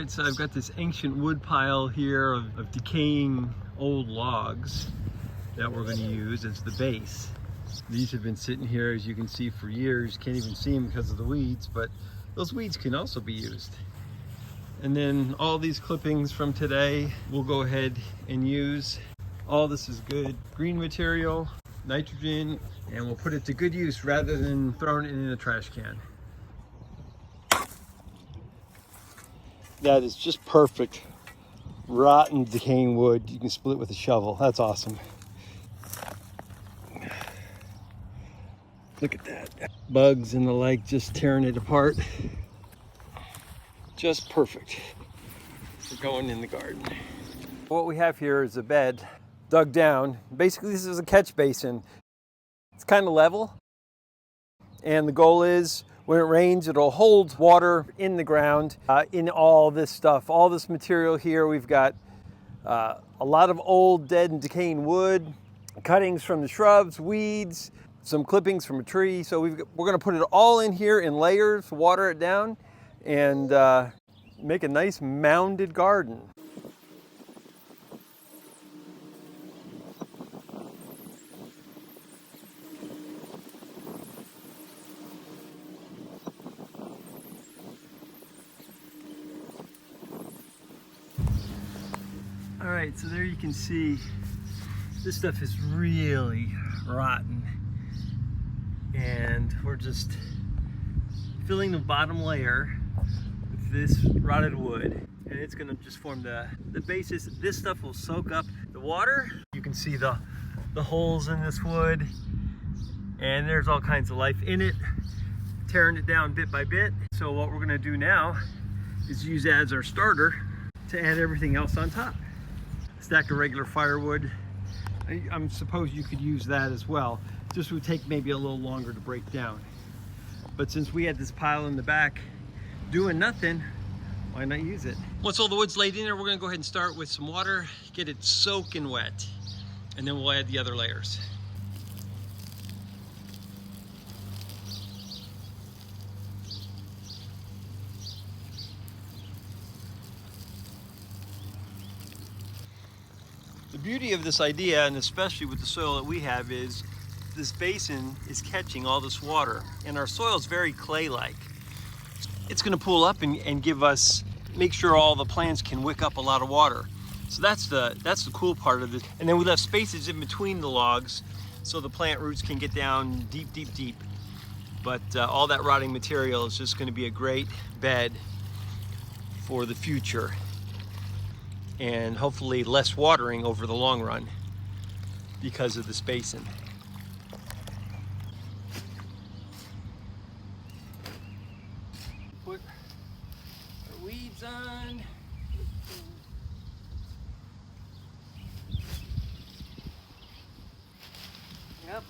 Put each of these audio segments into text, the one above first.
Alright, so I've got this ancient wood pile here of decaying old logs that we're going to use as the base. These have been sitting here, as you can see, for years. Can't even see them because of the weeds, but those weeds can also be used. And then all these clippings from today we'll go ahead and use. All this is good green material, nitrogen, and we'll put it to good use rather than throwing it in a trash can. That is just perfect. Rotten, decaying wood. You can split with a shovel. That's awesome. Look at that. Bugs and the like just tearing it apart. Just perfect for going in the garden. What we have here is a bed dug down. Basically, this is a catch basin. It's kind of level. And the goal is, when it rains, it'll hold water in the ground, in all this stuff, all this material here. We've got a lot of old, dead, and decaying wood, cuttings from the shrubs, weeds, some clippings from a tree. So we're going to put it all in here in layers, water it down, and make a nice mounded garden. All right, so there you can see this stuff is really rotten, and we're just filling the bottom layer with this rotted wood, and it's gonna just form the basis. This stuff will soak up the water. You can see the holes in this wood, and there's all kinds of life in it, tearing it down bit by bit. So what we're gonna do now is use that as our starter to add everything else on top. Stack of regular firewood. I suppose you could use that as well. Just would take maybe a little longer to break down. But since we had this pile in the back doing nothing, why not use it? Once all the wood's laid in there, we're gonna go ahead and start with some water, get it soaking wet, and then we'll add the other layers. The beauty of this idea, and especially with the soil that we have, is this basin is catching all this water, and our soil is very clay-like. It's going to pool up and give us, make sure all the plants can wick up a lot of water. So that's the cool part of it. And then we left spaces in between the logs so the plant roots can get down deep, deep, deep. But all that rotting material is just going to be a great bed for the future, and hopefully less watering over the long run because of this basin. Put our weeds on. Yep.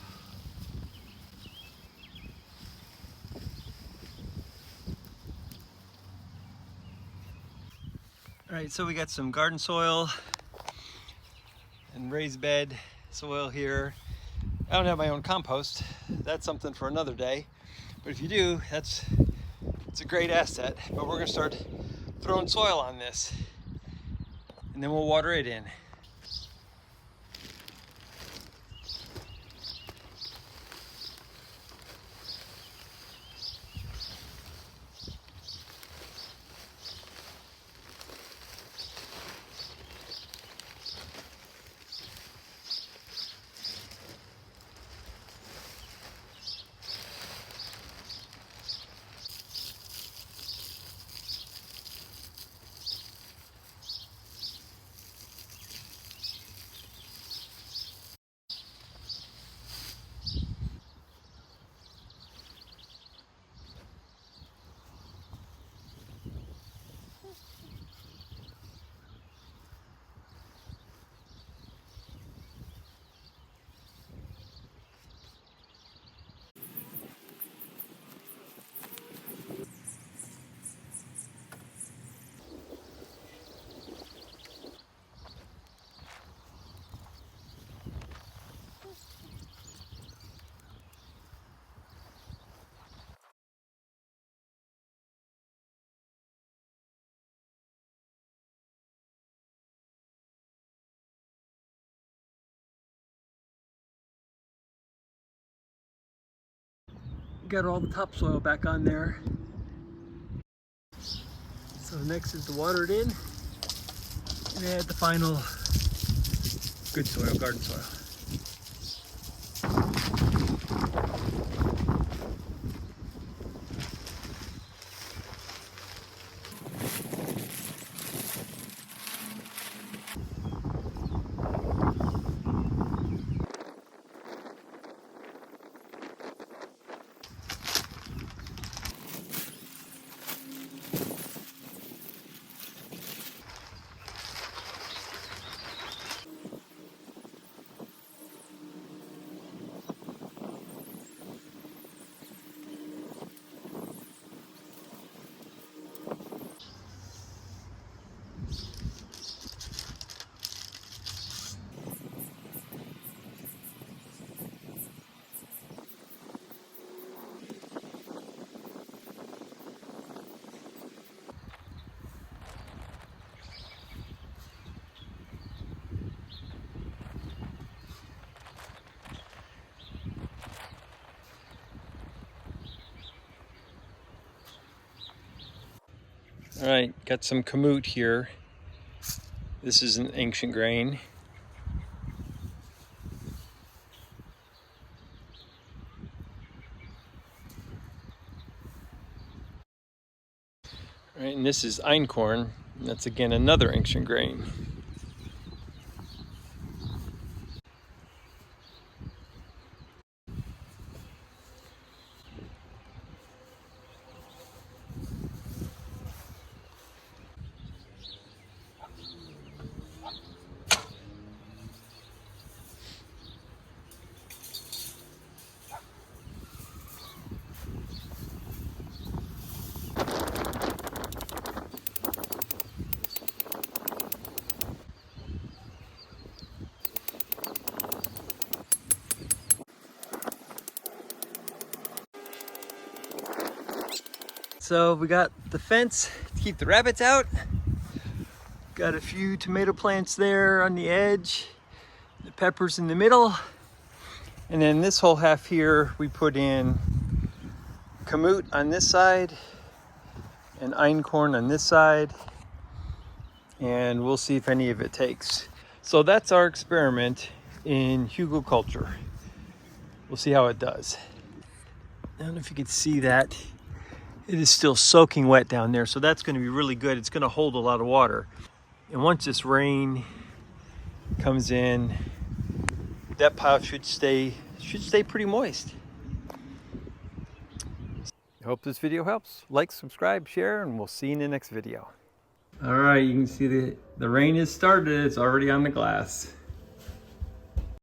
All right, so we got some garden soil and raised bed soil here. I don't have my own compost. That's something for another day. But if you do, it's a great asset. But we're gonna start throwing soil on this, and then we'll water it in. got all the topsoil back on there. So next is to water it in and add the final good soil, garden soil. All right, got some kamut here. This is an ancient grain. All right, and this is einkorn. And that's again another ancient grain. So we got the fence to keep the rabbits out. Got a few tomato plants there on the edge, the peppers in the middle. And then this whole half here, we put in kamut on this side and einkorn on this side. And we'll see if any of it takes. So that's our experiment in Hugelkulture. We'll see how it does. I don't know if you can see that. It is still soaking wet down there, so that's going to be really good. It's going to hold a lot of water. And once this rain comes in, that pile should stay pretty moist. I hope this video helps. Like, subscribe, share, and we'll see you in the next video. All right, you can see the rain has started. It's already on the glass.